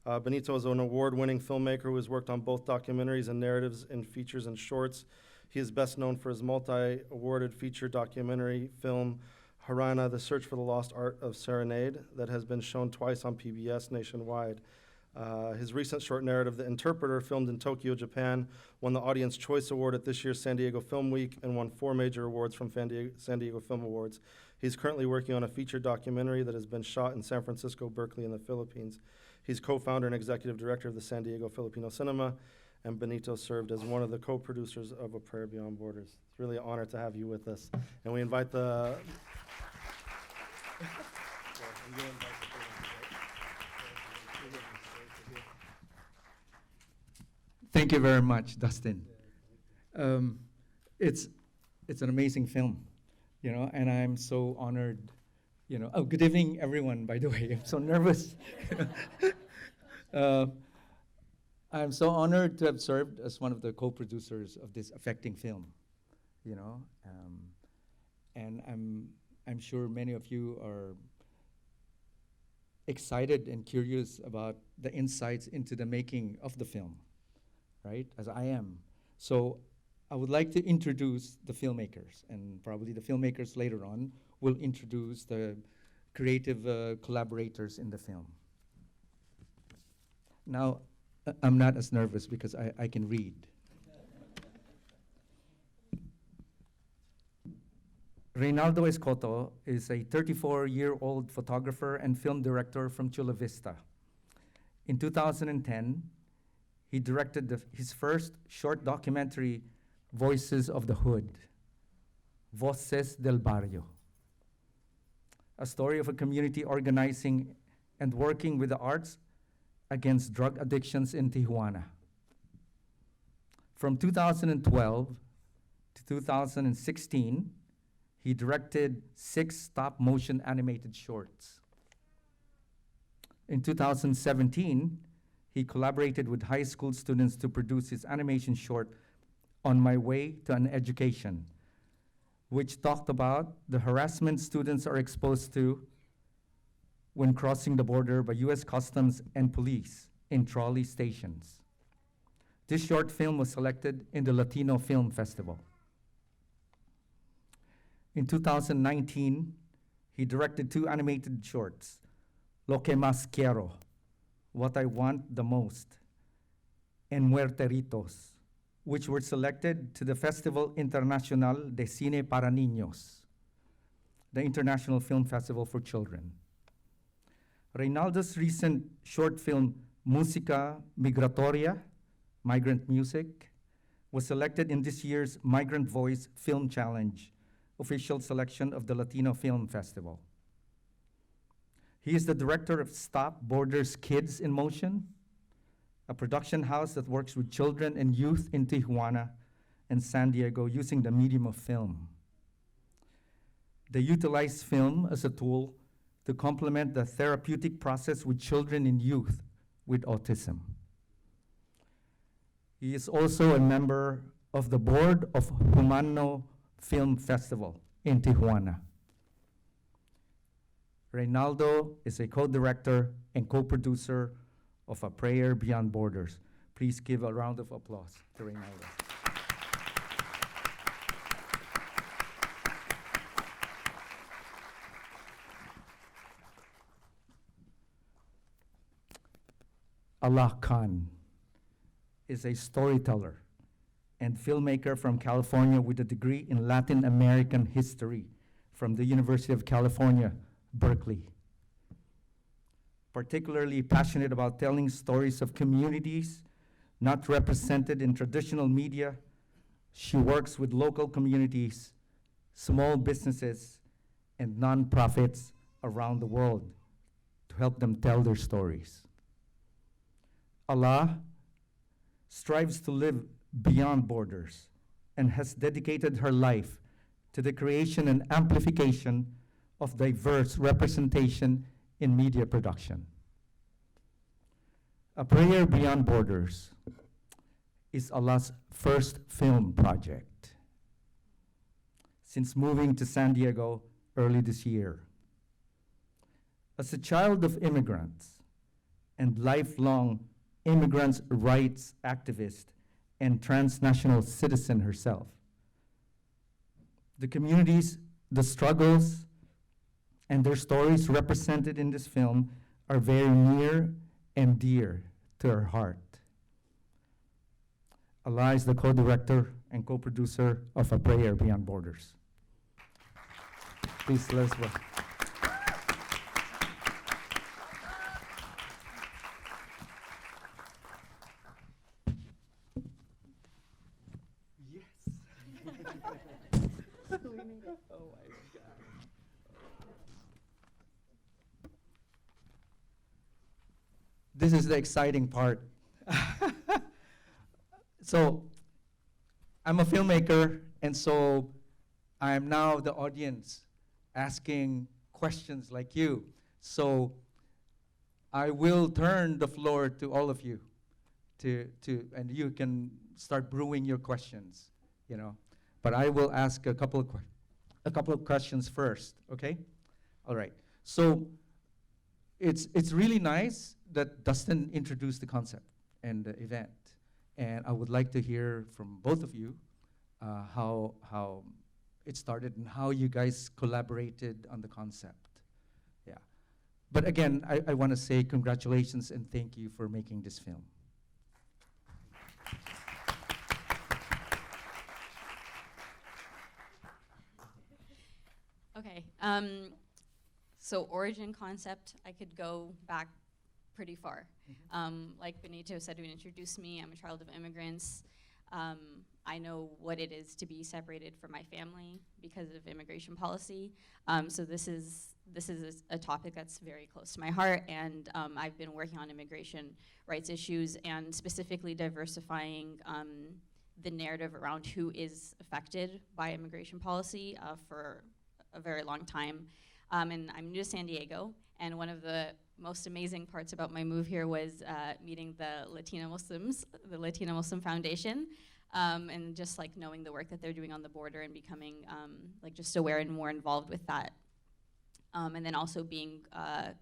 Benito is an award-winning filmmaker who has worked on both documentaries and narratives in features and shorts. He is best known for his multi-awarded feature documentary film, Harana, The Search for the Lost Art of Serenade, that has been shown twice on PBS nationwide. His recent short narrative, The Interpreter, filmed in Tokyo, Japan, won the Audience Choice Award at this year's San Diego Film Week and won 4 major awards from San Diego Film Awards. He's currently working on a feature documentary that has been shot in San Francisco, Berkeley, and the Philippines. He's co-founder and executive director of the San Diego Filipino Cinema, and Benito served as one of the co-producers of A Prayer Beyond Borders. It's really an honor to have you with us. And we invite the... Thank you very much, Dustin. It's an amazing film, and I'm so honored. Oh, good evening, everyone, by the way. I'm so nervous. I'm so honored to have served as one of the co-producers of this affecting film, and I'm sure many of you are excited and curious about the insights into the making of the film, right, as I am. So I would like to introduce the filmmakers, and probably the filmmakers later on will introduce the creative collaborators in the film. Now, I'm not as nervous because I can read. Reynaldo Escoto is a 34-year-old photographer and film director from Chula Vista. In 2010, he directed his first short documentary, Voices of the Hood, Voces del Barrio, a story of a community organizing and working with the arts against drug addictions in Tijuana. From 2012 to 2016, he directed 6 stop-motion animated shorts. In 2017, he collaborated with high school students to produce his animation short, On My Way to an Education, which talked about the harassment students are exposed to when crossing the border by U.S. Customs and police in trolley stations. This short film was selected in the Latino Film Festival. In 2019, he directed 2 animated shorts, Lo que más quiero, What I Want the Most, and Muerteritos, which were selected to the Festival Internacional de Cine para Niños, the International Film Festival for Children. Reynaldo's recent short film, Música Migratoria, Migrant Music, was selected in this year's Migrant Voice Film Challenge, official selection of the Latino Film Festival. He is the director of Stop Borders Kids in Motion, a production house that works with children and youth in Tijuana and San Diego using the medium of film. They utilize film as a tool to complement the therapeutic process with children and youth with autism. He is also a member of the board of Humano Film Festival in Tijuana. Reynaldo is a co-director and co-producer of A Prayer Beyond Borders. Please give a round of applause to Reynaldo. Allah Khan is a storyteller and filmmaker from California with a degree in Latin American history from the University of California, Berkeley. Particularly passionate about telling stories of communities not represented in traditional media, she works with local communities, small businesses, and nonprofits around the world to help them tell their stories. Allah strives to live beyond borders and has dedicated her life to the creation and amplification of diverse representation in media production. A Prayer Beyond Borders is Allah's first film project since moving to San Diego early this year. As a child of immigrants and lifelong immigrants' rights activist and transnational citizen herself. The communities, the struggles, and their stories represented in this film are very near and dear to her heart. Allah is the co-director and co-producer of A Prayer Beyond Borders. Please let us welcome. This is the exciting part. So, I'm a filmmaker, and so I'm now the audience asking questions like you. So, I will turn the floor to all of you, and you can start brewing your questions, you know. But I will ask a couple of questions first, okay? All right. So, it's really nice that Dustin introduced the concept and the event. And I would like to hear from both of you how it started and how you guys collaborated on the concept. Yeah. But again, I want to say congratulations and thank you for making this film. Okay. So origin concept, I could go back pretty far. Like Benito said, who introduced me, I'm a child of immigrants. I know what it is to be separated from my family because of immigration policy. So this is a topic that's very close to my heart, and I've been working on immigration rights issues and specifically diversifying the narrative around who is affected by immigration policy for a very long time. And I'm new to San Diego, and one of the most amazing parts about my move here was meeting the Latino Muslims, the Latino Muslim Foundation, and just like knowing the work that they're doing on the border and becoming like just aware and more involved with that. And then also being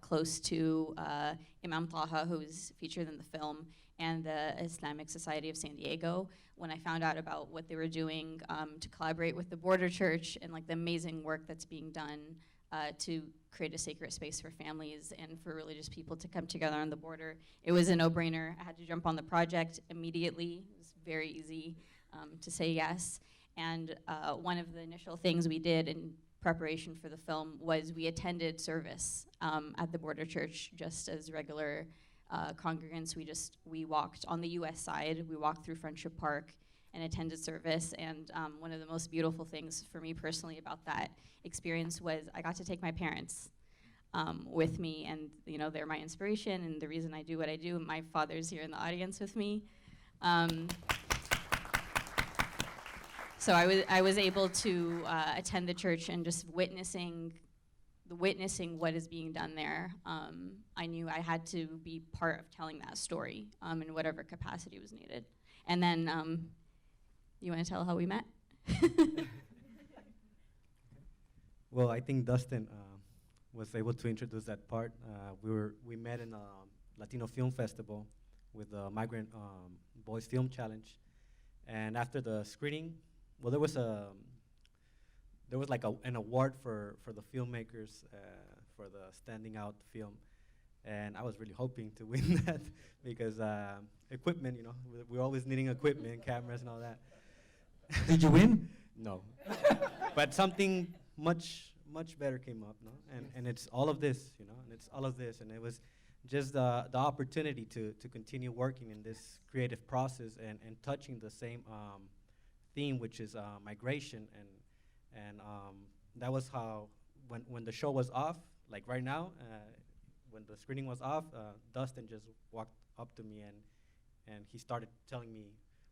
close to Imam Taha, who's featured in the film, and the Islamic Society of San Diego. When I found out about what they were doing to collaborate with the Border Church and like the amazing work that's being done to create a sacred space for families and for religious people to come together on the border, it was a no-brainer. I had to jump on the project immediately. It was very easy to say yes. And one of the initial things we did in preparation for the film was we attended service at the Border Church just as regular congregants. We walked on the US side, we walked through Friendship Park and attended service, and one of the most beautiful things for me personally about that experience was I got to take my parents with me, and you know, they're my inspiration and the reason I do what I do. My father's here in the audience with me. So I was able to attend the church and just witnessing what is being done there. I knew I had to be part of telling that story in whatever capacity was needed. And then, you want to tell how we met? Well, I think Dustin was able to introduce that part. We met in a Latino Film Festival with the Migrant Boys Film Challenge, and after the screening, well, there was like an award for the filmmakers for the standing out film, and I was really hoping to win that because equipment, you know, we're always needing equipment, cameras, and all that. Did you win? No, but something much better came up, no? And it's all of this, you know, and it's all of this, and it was just the opportunity to continue working in this creative process and touching the same theme, which is migration, and that was how when the show was off, like right now, when the screening was off, Dustin just walked up to me and he started telling me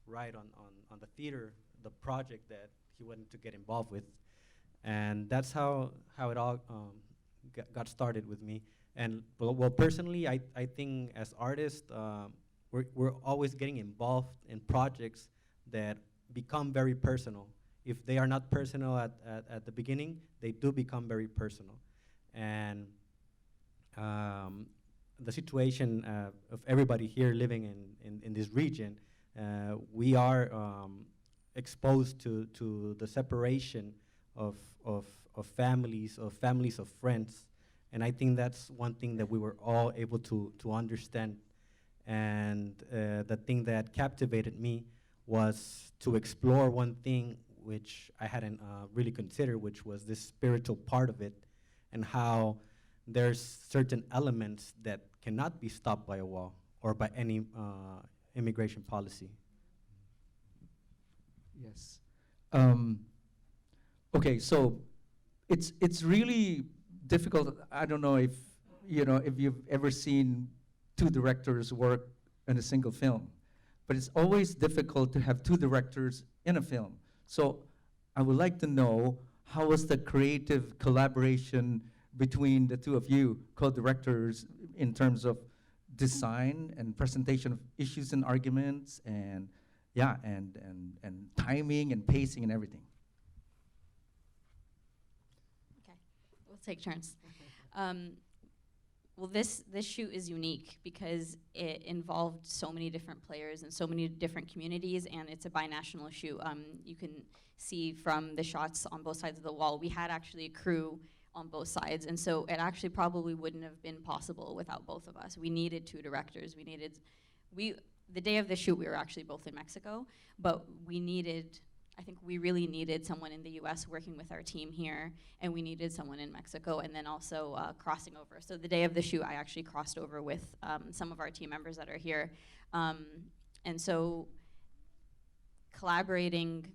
right on the theater the project that he wanted to get involved with, and that's how it all got started with me. And well, personally, I think as artists, we're always getting involved in projects that become very personal. If they are not personal at the beginning, they do become very personal. And the situation of everybody here living in this region, we are exposed to the separation of, of, of families, of friends. And I think that's one thing that we were all able to understand. And the thing that captivated me was to explore one thing which I hadn't really considered, which was this spiritual part of it, and how there's certain elements that cannot be stopped by a wall or by any immigration policy. Yes. Okay, so it's really difficult. I don't know if if you've ever seen two directors work in a single film, but it's always difficult to have two directors in a film. So I would like to know, how was the creative collaboration between the two of you, co-directors, in terms of design and presentation of issues and arguments, and and timing and pacing and everything? Okay, we'll take turns. Well, this shoot is unique because it involved so many different players and so many different communities, and it's a binational shoot. You can see from the shots on both sides of the wall, we had actually a crew on both sides, and so it actually probably wouldn't have been possible without both of us. We needed two directors. The day of the shoot, we were actually both in Mexico, but I think we really needed someone in the US working with our team here, and we needed someone in Mexico, and then also crossing over. So the day of the shoot, I actually crossed over with some of our team members that are here. And so collaborating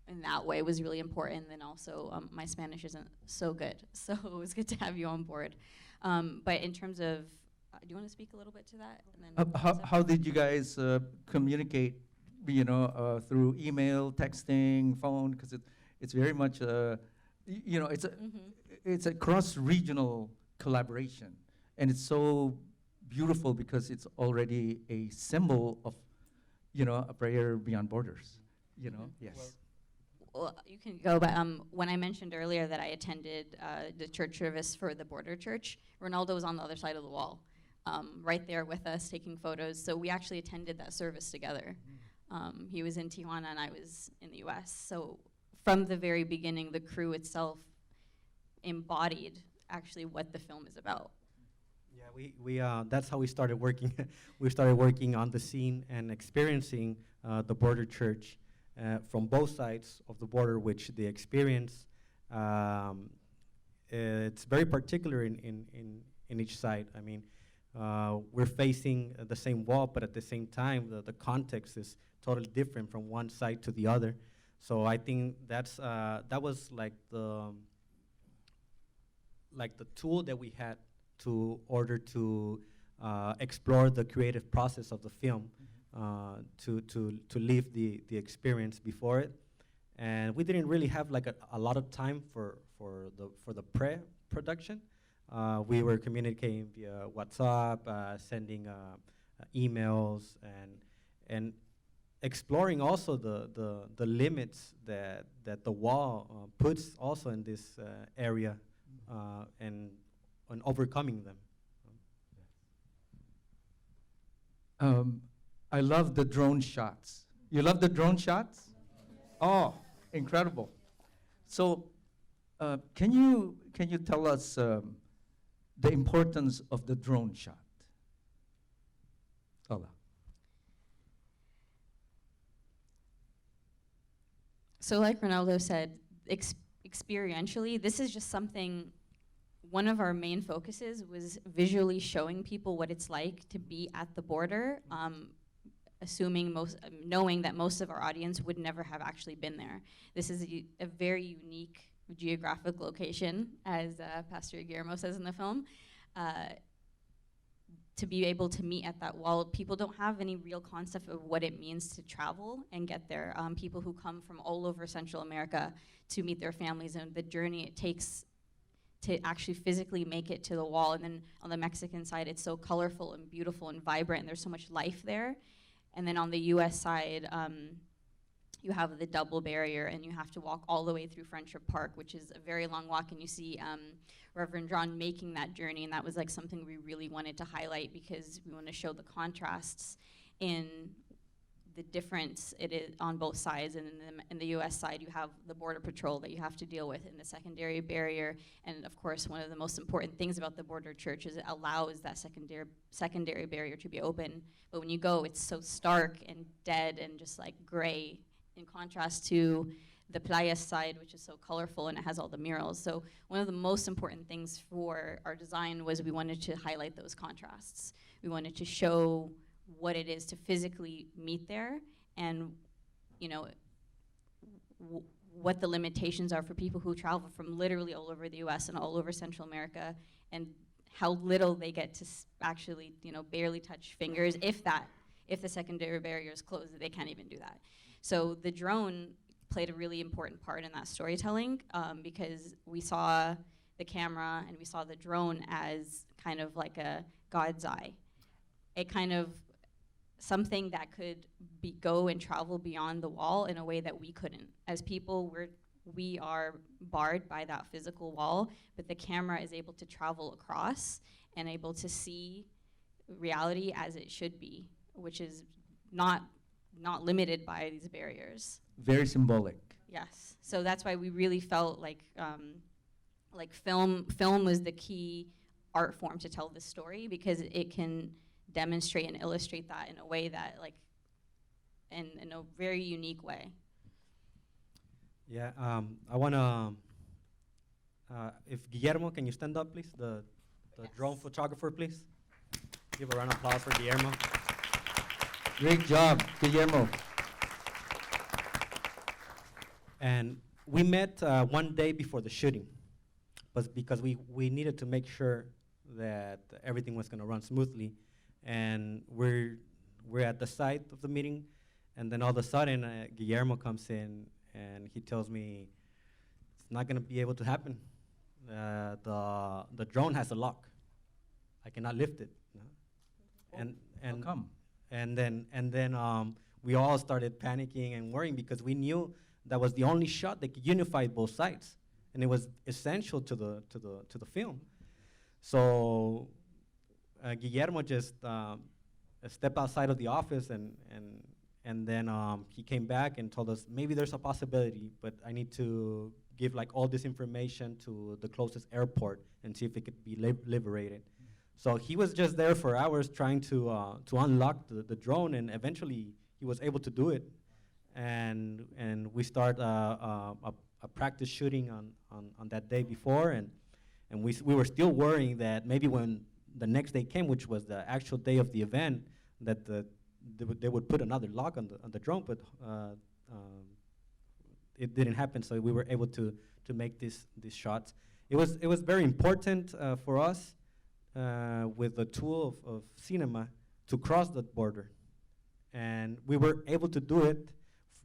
in that way was really important. And then also my Spanish isn't so good, so it was good to have you on board. But in terms of, do you want to speak a little bit to that? And then How did you guys communicate, through email, texting, phone? Because it's very much, it's a cross-regional collaboration. And it's so beautiful because it's already a symbol of, a prayer beyond borders, yes. Well, you can go, but when I mentioned earlier that I attended the church service for the border church, Reynaldo was on the other side of the wall, right there with us taking photos. So we actually attended that service together. He was in Tijuana and I was in the US. So from the very beginning, the crew itself embodied actually what the film is about. Yeah, we that's how we started working. We started working on the scene and experiencing the border church from both sides of the border, which the experience, it's very particular in each side. I mean, we're facing the same wall, but at the same time, the context is totally different from one side to the other. So I think that was like the tool that we had to order to explore the creative process of the film, to live the experience before it. And we didn't really have like a lot of time for the pre-production. We were communicating via WhatsApp, sending emails, and exploring also the limits that the wall puts also in this area, and overcoming them. I love the drone shots. You love the drone shots? Oh, incredible. So, can you tell us the importance of the drone shot? Ola. So like Reynaldo said, experientially, this is just something, one of our main focuses was visually showing people what it's like to be at the border, knowing that most of our audience would never have actually been there. This is a very unique geographic location, as Pastor Guillermo says in the film. To be able to meet at that wall, people don't have any real concept of what it means to travel and get there. People who come from all over Central America to meet their families, and the journey it takes to actually physically make it to the wall. And then on the Mexican side, it's so colorful and beautiful and vibrant, and there's so much life there. And then on the US side, you have the double barrier, and you have to walk all the way through Friendship Park, which is a very long walk, and you see Reverend John making that journey, and that was like something we really wanted to highlight because we want to show the contrasts in the difference it is on both sides. And in the U.S. side, you have the border patrol that you have to deal with in the secondary barrier, and of course, one of the most important things about the border church is it allows that secondary barrier to be open. But when you go, it's so stark and dead and just like gray, in contrast to the playa side, which is so colorful and it has all the murals. So one of the most important things for our design was we wanted to highlight those contrasts. We wanted to show what it is to physically meet there, and you know, what the limitations are for people who travel from literally all over the US and all over Central America, and how little they get to actually, you know, barely touch fingers, if the secondary barrier is closed, they can't even do that. So the drone played a really important part in that storytelling, because we saw the camera and we saw the drone as kind of like a God's eye, a kind of something that could go and travel beyond the wall in a way that we couldn't. As people, we are barred by that physical wall, but the camera is able to travel across and able to see reality as it should be, which is not limited by these barriers. Very symbolic. Yes, so that's why we really felt like film was the key art form to tell this story, because it can demonstrate and illustrate that in a way that, like, in a very unique way. Yeah, I wanna, if Guillermo, can you stand up, please? The Yes. drone photographer, please. Give a round of applause for Guillermo. Great job, Guillermo. And we met one day before the shooting, but because we needed to make sure that everything was gonna run smoothly. And we're at the site of the meeting, and then all of a sudden, Guillermo comes in and he tells me it's not gonna be able to happen. The drone has a lock. I cannot lift it. You know? How come? And then we all started panicking and worrying because we knew that was the only shot that could unify both sides, and it was essential to the film. So Guillermo just stepped outside of the office, and then he came back and told us maybe there's a possibility, but I need to give like all this information to the closest airport and see if it could be liberated. So he was just there for hours trying to unlock the drone, and eventually he was able to do it. And we start a practice shooting on that day before, and we were still worrying that maybe when the next day came, which was the actual day of the event, that they would put another lock on the drone, but it didn't happen. So we were able to make these shots. It was very important for us with the tool of cinema to cross that border, and we were able to do it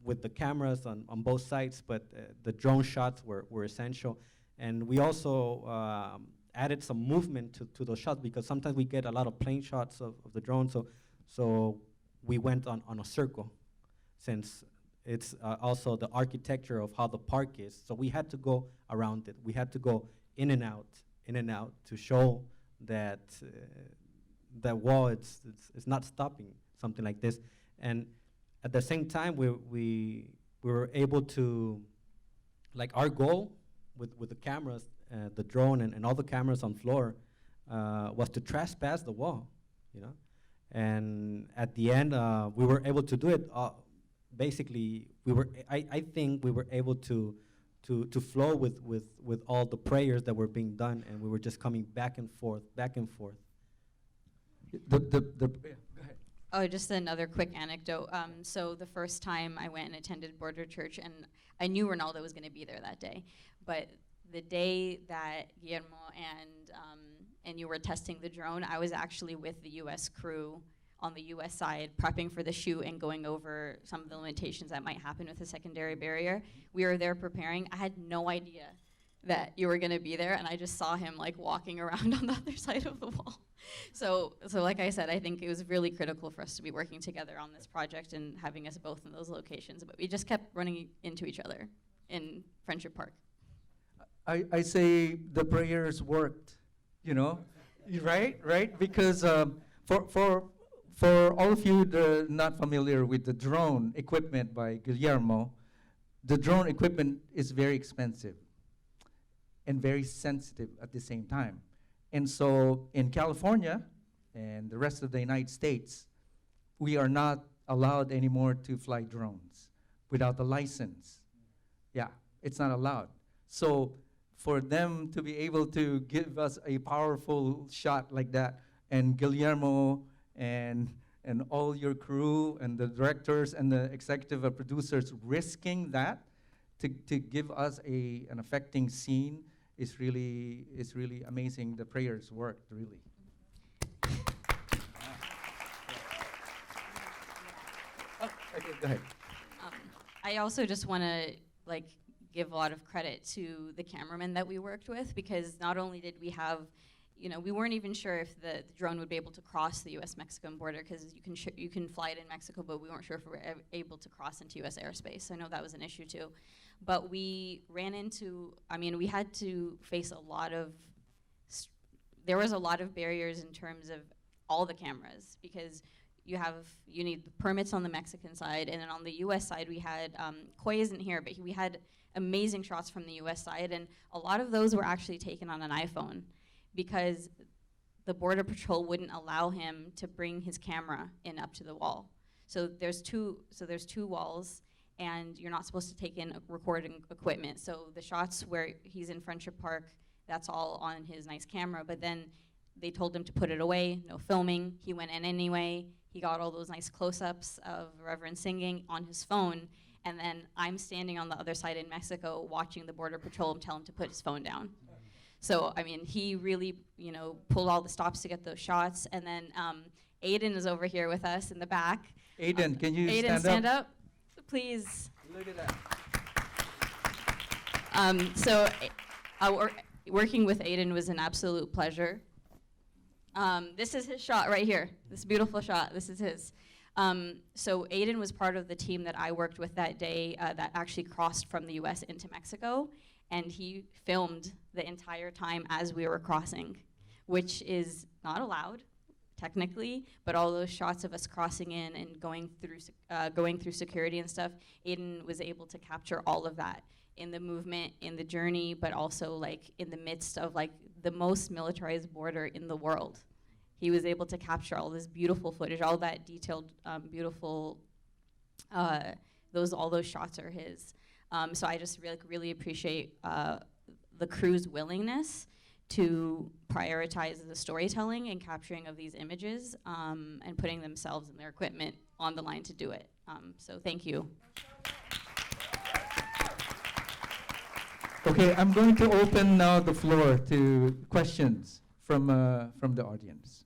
with the cameras on both sides. But the drone shots were essential, and we also added some movement to those shots, because sometimes we get a lot of plane shots of the drone. So we went on a circle, since it's also the architecture of how the park is. So we had to go around it. We had to go in and out to show that that wall it's not stopping something like this. And at the same time, we were able to, like, our goal with the cameras, the drone and all the cameras on floor, was to trespass the wall, you know. And at the end, we were able to do it. Basically, I think we were able to flow with all the prayers that were being done, and we were just coming back and forth. Yeah, go ahead. Oh, just another quick anecdote. So the first time I went and attended Border Church, and I knew Reynaldo was going to be there that day, but the day that Guillermo and you were testing the drone, I was actually with the U.S. crew on the U.S. side, prepping for the shoot and going over some of the limitations that might happen with the secondary barrier. We were there preparing. I had no idea that you were going to be there, and I just saw him like walking around on the other side of the wall. So like I said, I think it was really critical for us to be working together on this project and having us both in those locations. But we just kept running into each other in Friendship Park. I say the prayers worked, you know, right? Because for all of you that are not familiar with the drone equipment by Guillermo, the drone equipment is very expensive and very sensitive at the same time. And so in California and the rest of the United States, we are not allowed anymore to fly drones without a license. Yeah, it's not allowed. So for them to be able to give us a powerful shot like that, and Guillermo and all your crew and the directors and the executive producers risking that to give us an affecting scene is really amazing. The prayers worked really. Oh, okay, go ahead. I also just want to give a lot of credit to the cameramen that we worked with, because not only did we have, we weren't even sure if the drone would be able to cross the U.S.-Mexican border, because you can fly it in Mexico, but we weren't sure if we were able to cross into U.S. airspace. I know that was an issue too. But we ran into, we had to face there was a lot of barriers in terms of all the cameras, because you need the permits on the Mexican side, and then on the U.S. side we had, Coy isn't here, but we had amazing shots from the U.S. side, and a lot of those were actually taken on an iPhone, because the Border Patrol wouldn't allow him to bring his camera in up to the wall. So there's two walls, and you're not supposed to take in recording equipment. So the shots where he's in Friendship Park, that's all on his nice camera, but then they told him to put it away, no filming. He went in anyway. He got all those nice close-ups of Reverend singing on his phone, and then I'm standing on the other side in Mexico watching the Border Patrol and tell him to put his phone down. So, he really, pulled all the stops to get those shots, and then Aiden is over here with us in the back. Aiden, can you Aiden, stand up, please. Look at that. Working with Aiden was an absolute pleasure. This is his shot right here. This beautiful shot. This is his. So Aiden was part of the team that I worked with that day that actually crossed from the U.S. into Mexico, and he filmed the entire time as we were crossing, which is not allowed technically, but all those shots of us crossing in and going through security and stuff, Aiden was able to capture all of that in the movement, in the journey, but also in the midst of the most militarized border in the world. He was able to capture all this beautiful footage, all that detailed, beautiful, all those shots are his. So I just really appreciate the crew's willingness to prioritize the storytelling and capturing of these images, and putting themselves and their equipment on the line to do it. So thank you. Okay, I'm going to open now the floor to questions from the audience.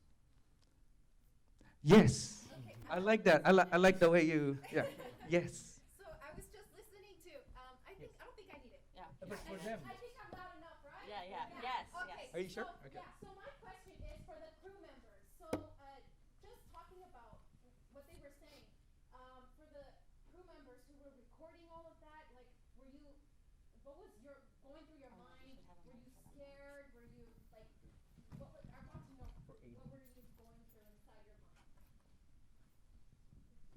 Yes, Okay. I like that. I like the way you. Yeah. Yes. So I was just listening to. I don't think I need it. Yeah. But for them. I think I'm loud enough, right? Yeah. Yes. Okay. Are you sure? So, Okay. Yeah. So my question is for the crew members. So just talking about what they were saying, for the crew members who were recording all of that, were you? What was going through your mind? Were you scared? Were you what was? I want to know. What were you going through inside your mind?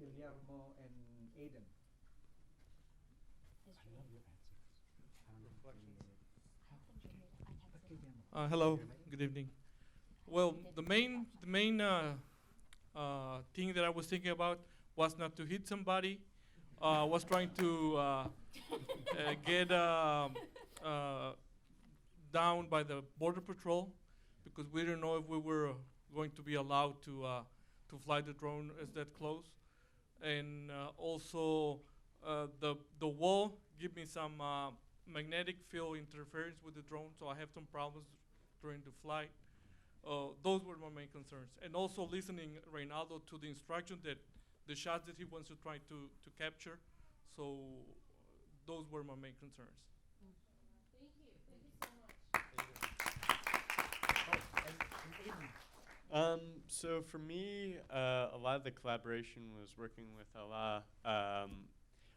Guillermo and Aiden. Hello, good evening. Well, the main thing that I was thinking about was not to hit somebody. Was trying to get down by the Border Patrol, because we didn't know if we were going to be allowed to fly the drone as that close. And also the wall give me some magnetic field interference with the drone, so I have some problems during the flight. Those were my main concerns. And also listening Reynaldo to the instruction that the shots that he wants to try to capture. So those were my main concerns. Thank you. Thank you so much. Oh, and Aiden. So for me, a lot of the collaboration was working with Allah.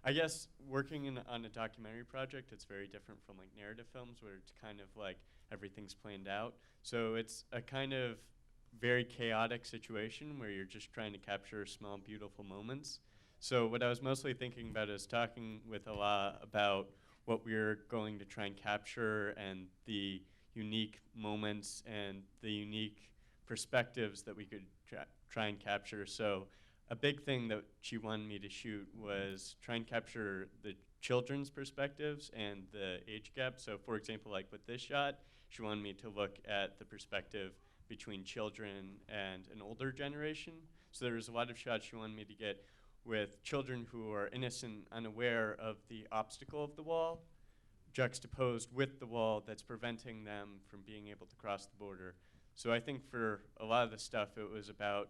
I guess working on a documentary project, it's very different from like narrative films where it's kind of like everything's planned out. So it's a kind of very chaotic situation where you're just trying to capture small, beautiful moments. So what I was mostly thinking about is talking with Allah about what we're going to try and capture and the unique moments and the unique perspectives that we could try and capture. So a big thing that she wanted me to shoot was try and capture the children's perspectives and the age gap. So for example, like with this shot, she wanted me to look at the perspective between children and an older generation. So there was a lot of shots she wanted me to get with children who are innocent, unaware of the obstacle of the wall, juxtaposed with the wall that's preventing them from being able to cross the border. So I think for a lot of the stuff, it was about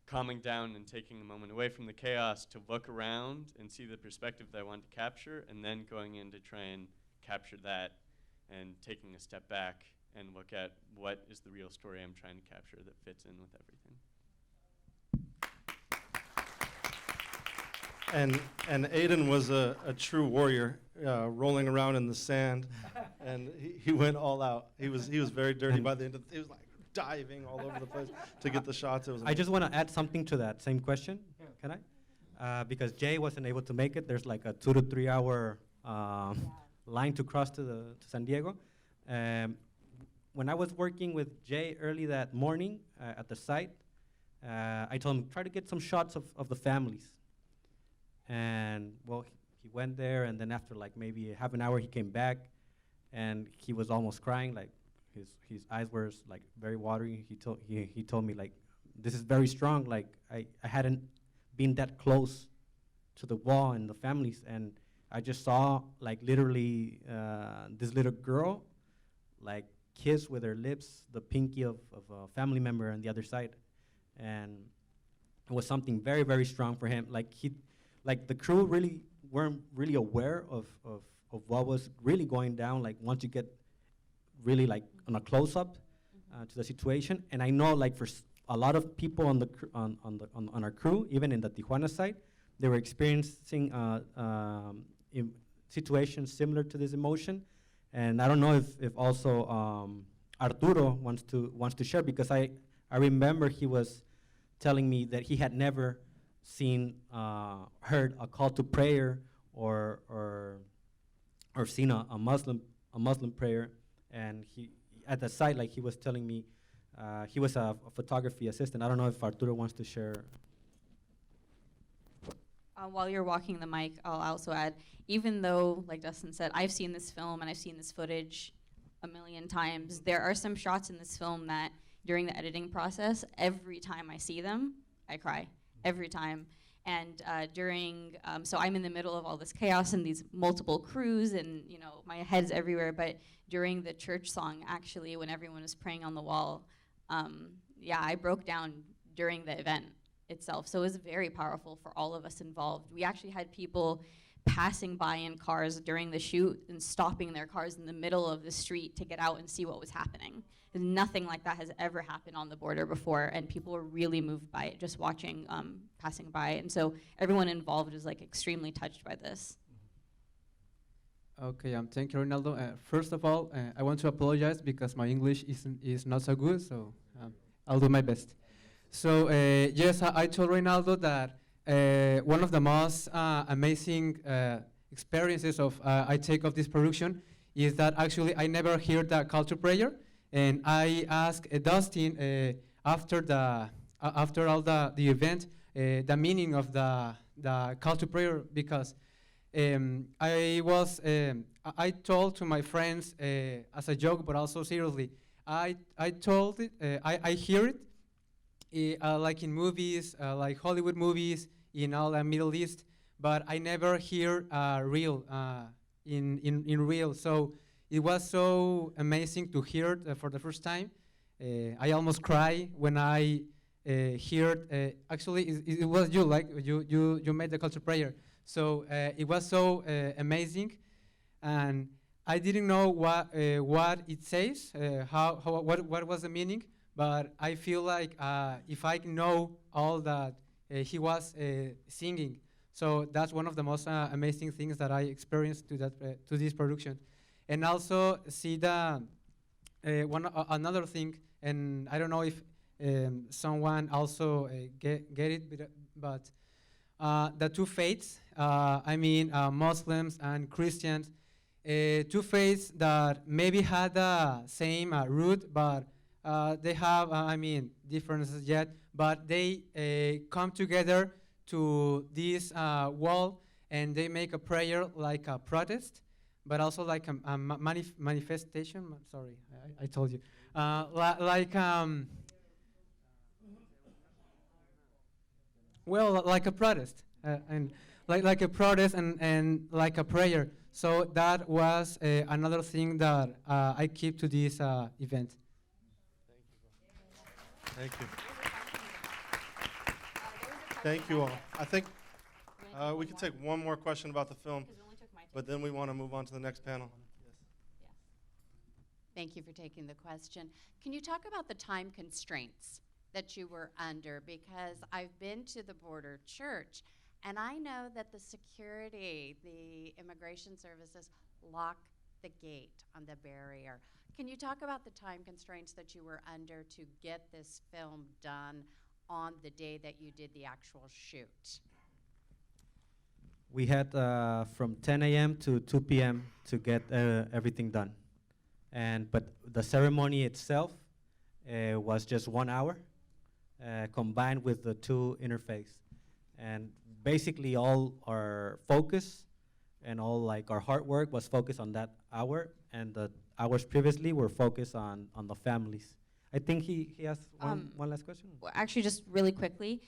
calming down and taking a moment away from the chaos to look around and see the perspective that I wanted to capture, and then going in to try and capture that and taking a step back and look at what is the real story I'm trying to capture that fits in with everything. And Aiden was a true warrior, rolling around in the sand, and he went all out. He was very dirty by the end of he was like diving all over the place to get the shots. It was I just want to add something to that same question. Can I? Because Jay wasn't able to make it. There's like a 2 to 3 hour line to cross to San Diego. When I was working with Jay early that morning at the site, I told him try to get some shots of the families. And well, he went there, and then after like maybe half an hour, he came back, and he was almost crying. Like his eyes were like very watery. He told me like, this is very strong. Like I hadn't been that close to the wall and the families, and I just saw like literally this little girl like kiss with her lips the pinky of a family member on the other side, and it was something very, very strong for him. Like the crew really weren't really aware of what was really going down. Like once you get really like on a close up to the situation, and I know like for a lot of people on the on our crew, even in the Tijuana side, they were experiencing situations similar to this emotion, and I don't know if also Arturo wants to share, because I remember he was telling me that he had never heard a call to prayer or seen a Muslim prayer, and he at the site, like he was telling me, he was a photography assistant. I don't know if Arturo wants to share. While you're walking the mic, I'll also add, even though, like Dustin said, I've seen this film and I've seen this footage a million times, there are some shots in this film that during the editing process, every time I see them, I cry. Every time. And so I'm in the middle of all this chaos and these multiple crews, and you know, my head's everywhere, but during the church song, actually, when everyone was praying on the wall, yeah, I broke down during the event itself. So it was very powerful for all of us involved. We actually had people passing by in cars during the shoot and stopping their cars in the middle of the street to get out and see what was happening. And nothing like that has ever happened on the border before, and people were really moved by it, just watching, passing by. And so everyone involved is like extremely touched by this. Okay, thank you, Reynaldo. First of all, I want to apologize because my English is not so good, so I'll do my best. So yes, I told Reynaldo that one of the most amazing experiences I take of this production is that actually I never heard the call to prayer, and I asked Dustin after all the event the meaning of the call to prayer, because I told to my friends as a joke, but also seriously, I told it, I hear it like in movies, like Hollywood movies, in all the Middle East, but I never hear real, in real. So it was so amazing to hear it for the first time. I almost cry when I heard, actually it was you, like you made the culture prayer. So it was so amazing, and I didn't know what it says, what was the meaning, but I feel like if I know all that he was singing, so that's one of the most amazing things that I experienced to this production, and also see the another thing, and I don't know if someone also get it, but the two faiths, I mean Muslims and Christians, two faiths that maybe had the same root, but they have, I mean, differences yet, but they come together to this wall and they make a prayer like a protest, but also like a manifestation. Sorry, I told you. Like, well, like a protest, and like a protest and like a prayer. So that was another thing that I keep to this event. Thank you. Thank you all. I think we can take one more question about the film, but then we want to move on to the next panel. Thank you for taking the question. Can you talk about the time constraints that you were under? Because I've been to the border church, and I know that the security, the immigration services, lock the gate on the barrier. Can you talk about the time constraints that you were under to get this film done on the day that you did the actual shoot? We had from 10 a.m. to 2 p.m. to get everything done. But the ceremony itself was just 1 hour, combined with the two interface. And basically all our focus and all like our hard work was focused on that hour, and the hours previously were focused on the families. I think he has one last question. Well, actually, just really quickly,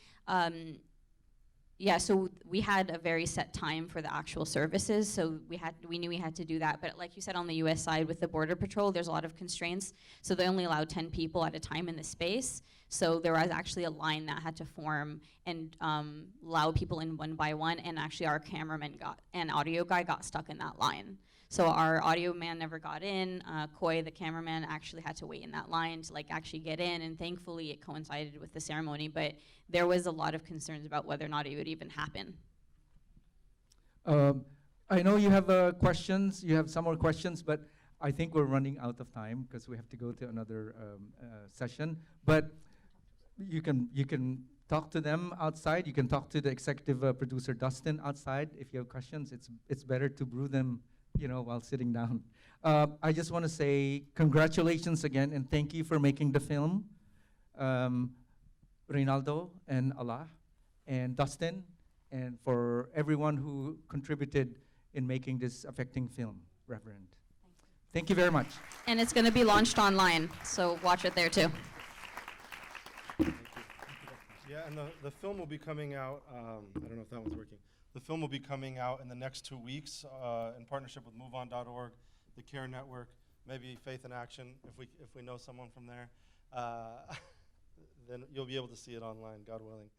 yeah, so we had a very set time for the actual services, so we knew we had to do that. But like you said, on the U.S. side with the Border Patrol, there's a lot of constraints, so they only allowed 10 people at a time in the space. So there was actually a line that had to form and allow people in one by one, and actually our cameraman and audio guy got stuck in that line. So our audio man never got in. Coy, the cameraman, actually had to wait in that line to like actually get in, and thankfully it coincided with the ceremony, but there was a lot of concerns about whether or not it would even happen. I know you have questions, you have some more questions, but I think we're running out of time because we have to go to another session. But you can talk to them outside. You can talk to the executive producer Dustin outside if you have questions. It's better to brew them, while sitting down. I just want to say congratulations again and thank you for making the film, Reynaldo and Allah and Dustin, and for everyone who contributed in making this affecting film, Reverend. Thank you very much. And it's going to be launched online, so watch it there too. Yeah, and the film will be coming out, I don't know if that one's working. The film will be coming out in the next 2 weeks in partnership with MoveOn.org, the CARE Network, maybe Faith in Action, if we know someone from there. Then you'll be able to see it online, God willing.